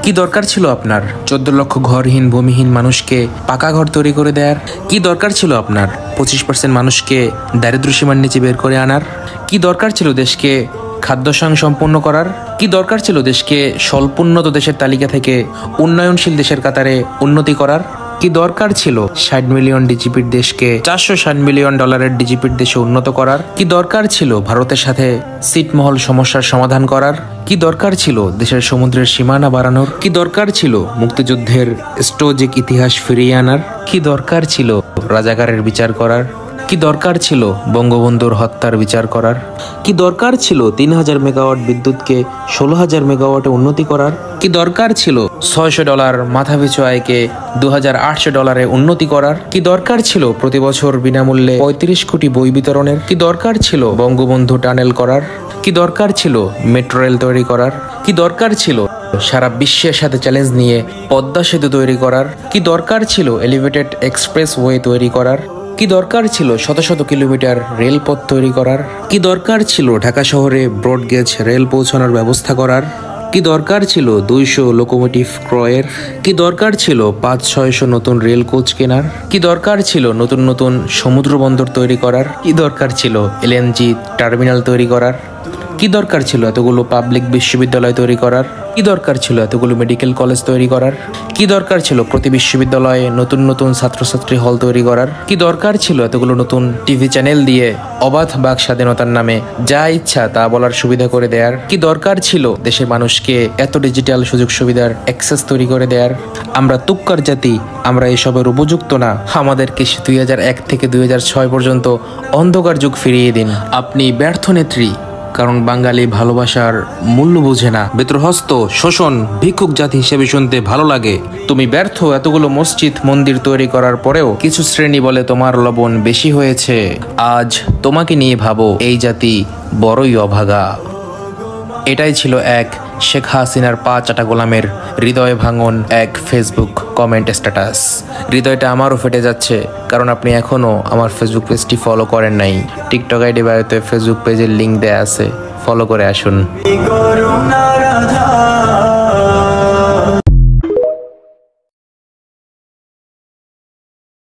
কি দরকার ছিল আপনার 14 লক্ষ ঘরহীন ভূমিহীন মানুষকে পাকা ঘর তৈরি করে দেওয়ার? কি দরকার ছিল আপনার 25% মানুষকে দারিদ্র্যসীমার নিচে বের করে আনার? কি দরকার ছিল দেশকে খাদ্য সম্পন্ন করার? কি দরকার ছিল দেশকে স্বল্পোন্নত দেশের তালিকা থেকে উন্নয়নশীল দেশের কাতারে উন্নতি করার? কি দরকার ছিল 60 মিলিয়ন ডিজিপির দেশকে 460 মিলিয়ন ডলারের ডিজিপির দেশে উন্নত করার? কি দরকার ছিল ভারতের সাথে ছিটমহল সমস্যার সমাধান করার? কি দরকার ছিল দেশের সমুদ্রের সীমানা বাড়ানোর? কি দরকার ছিল মুক্তিযুদ্ধের স্টোজিক ইতিহাস ফিরিয়ে আনার? কি দরকার ছিল রাজাকারের বিচার করার? কি দরকার ছিল বঙ্গবন্ধুর হত্যার বিচার করার? কি দরকার ছিল 3000 মেগাওয়াট বিদ্যুৎকে 16,000 মেগাওয়াটে উন্নতি করার? কি দরকার ছিল $600 মাথাপিছু আয়কে $2,800 উন্নতি করার? কি দরকার ছিল প্রতি বছর বিনামূল্যে 35 কোটি বই বিতরণের? কি দরকার ছিল বঙ্গবন্ধু টানেল করার? কি দরকার ছিল মেট্রো রেল তৈরি করার? কি দরকার ছিল সারা বিশ্বের সাথে চ্যালেঞ্জ নিয়ে পদ্মা সেতু তৈরি করার? কি দরকার ছিল এলিভেটেড এক্সপ্রেস ওয়ে তৈরি করার? কি দরকার ছিল শত শত কিলোমিটার রেলপথ তৈরি করার? কি দরকার ছিল ঢাকা শহরে ব্রডগেজ রেল পৌঁছানোর ব্যবস্থা করার? কি দরকার ছিল 200 লোকোমোটিভ ক্রয়ের? কি দরকার ছিল 500-600 নতুন রেল কোচ কেনার? কি দরকার ছিল নতুন নতুন সমুদ্র বন্দর তৈরি করার? কি দরকার ছিল এলএনজি টার্মিনাল তৈরি করার? কি দরকার ছিল এতগুলো পাবলিক বিশ্ববিদ্যালয় তৈরি করার? কি দরকার ছিল এতগুলো মেডিকেল কলেজ তৈরি করার? কি দরকার ছিল প্রতি বিশ্ববিদ্যালয়ে নতুন নতুন ছাত্রছাত্রী হল তৈরি করার? কি দরকার ছিল এতগুলো নতুন টিভি চ্যানেল দিয়ে অবাধ বাক স্বাধীনতার নামে যা ইচ্ছা তা বলার সুবিধা করে দেয়ার? কি দরকার ছিল দেশের মানুষকে এত ডিজিটাল সুযোগ সুবিধার অ্যাক্সেস তৈরি করে দেয়ার? আমরা তুক্কার জাতি, আমরা এসবের উপযুক্ত না। আমাদেরকে 2001 থেকে 2006 পর্যন্ত অন্ধকার যুগ ফিরিয়ে দিন। আপনি ব্যর্থ নেত্রী, কারণ বাঙালি ভালোবাসার মূল্য বোঝে না। বেত্রহস্ত শোষণ ভিক্ষুক জাতি হিসেবে শুনতে ভালো লাগে। তুমি ব্যর্থ এতগুলো মসজিদ মন্দির তৈরি করার পরেও কিছু শ্রেণী বলে তোমার লবণ বেশি হয়েছে। আজ তোমাকে নিয়ে ভাবো, এই জাতি বড়ই অভাগা। এটাই ছিল এক শেখ হাসিনার পা চাটা গোলামের হৃদয় ভাঙন এক ফেসবুক কমেন্ট স্ট্যাটাস। হৃদয়টা আমারও ফেটে যাচ্ছে, কারণ আপনি এখনও আমার ফেসবুক পেজটি ফলো করেন নাই। টিকটক আইডি বায়োতে ফেসবুক পেজের লিঙ্ক দেয়া আছে, ফলো করে আসুন।